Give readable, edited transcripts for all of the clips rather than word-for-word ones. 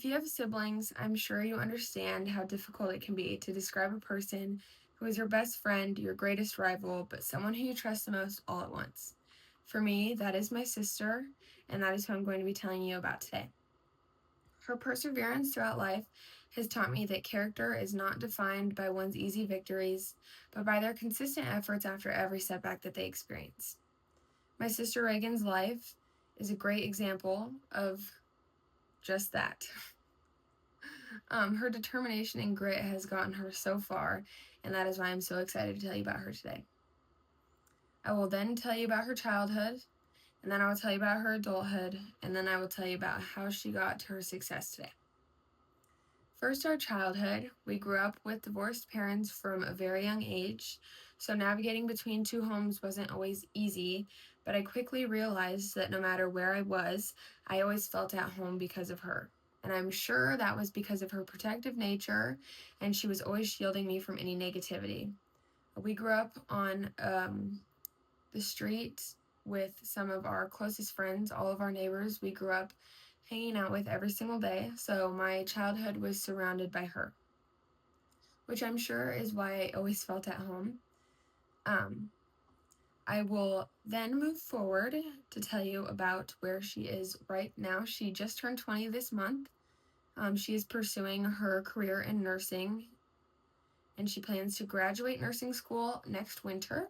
If you have siblings, I'm sure you understand how difficult it can be to describe a person who is your best friend, your greatest rival, but someone who you trust the most all at once. For me, that is my sister, and that is who I'm going to be telling you about today. Her perseverance throughout life has taught me that character is not defined by one's easy victories, but by their consistent efforts after every setback that they experience. My sister Reagan's life is a great example of just that. Her determination and grit has gotten her so far, and that is why I'm so excited to tell you about her today. I will then tell you about her childhood, and then I will tell you about her adulthood, and then I will tell you about how she got to her success today. First, our childhood. We grew up with divorced parents from a very young age, so navigating between two homes wasn't always easy, but I quickly realized that no matter where I was, I always felt at home because of her. And I'm sure that was because of her protective nature, and she was always shielding me from any negativity. We grew up on the street with some of our closest friends, all of our neighbors. We grew up hanging out with every single day, so my childhood was surrounded by her, which I'm sure is why I always felt at home. I will then move forward to tell you about where she is right now. She just turned 20 this month. She is pursuing her career in nursing, and she plans to graduate nursing school next winter.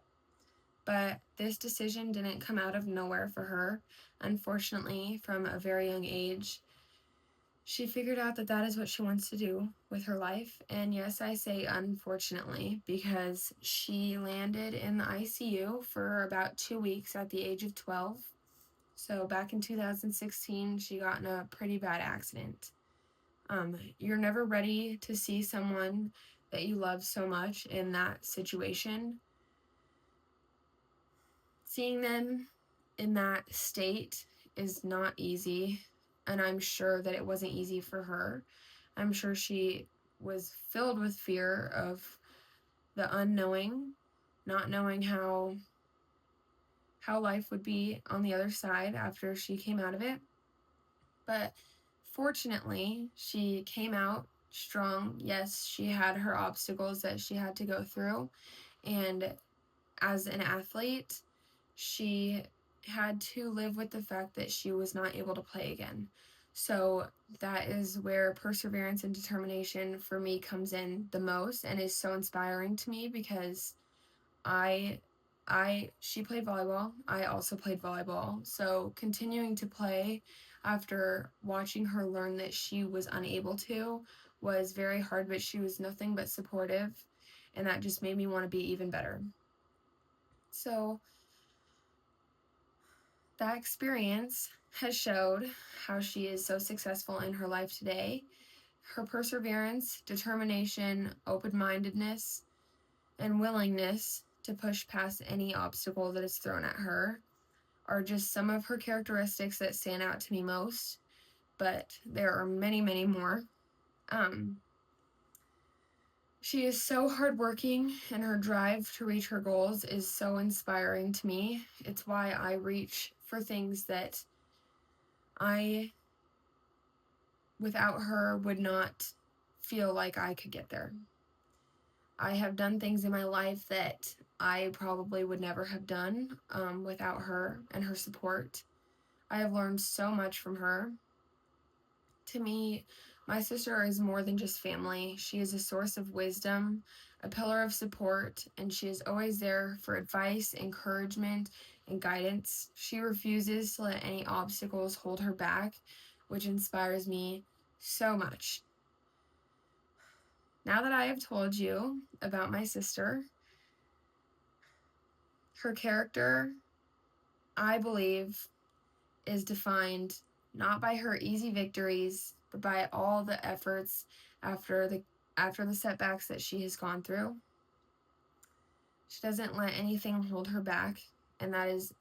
But this decision didn't come out of nowhere for her. Unfortunately, from a very young age, she figured out that that is what she wants to do with her life. And yes, I say unfortunately, because she landed in the ICU for about 2 weeks at the age of 12. So back in 2016, she got in a pretty bad accident. You're never ready to see someone that you love so much in that situation. Seeing them in that state is not easy, and I'm sure that it wasn't easy for her. I'm sure she was filled with fear of the unknowing, not knowing how life would be on the other side after she came out of it. But fortunately, she came out strong. Yes, she had her obstacles that she had to go through, and as an athlete, she had to live with the fact that she was not able to play again. So that is where perseverance and determination for me comes in the most and is so inspiring to me, because she played volleyball. I also played volleyball. So continuing to play after watching her learn that she was unable to was very hard, but she was nothing but supportive, and that just made me want to be even better. So that experience has showed how she is so successful in her life today. Her perseverance, determination, open-mindedness, and willingness to push past any obstacle that is thrown at her are just some of her characteristics that stand out to me most, but there are many, many more. She is so hardworking, and her drive to reach her goals is so inspiring to me. It's why I reach for things that I, without her, would not feel like I could get there. I have done things in my life that I probably would never have done without her and her support. I have learned so much from her. To me, my sister is more than just family. She is a source of wisdom, a pillar of support, and she is always there for advice, encouragement, and guidance. She refuses to let any obstacles hold her back, which inspires me so much. Now that I have told you about my sister, her character, I believe, is defined not by her easy victories, but by all the efforts after the setbacks that she has gone through. She doesn't let anything hold her back, and that is,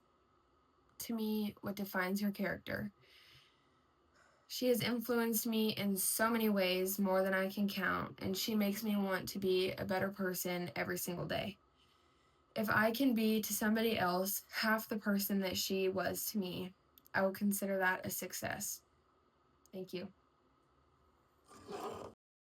to me, what defines her character. She has influenced me in so many ways, more than I can count, and she makes me want to be a better person every single day. If I can be to somebody else half the person that she was to me, I will consider that a success. Thank you.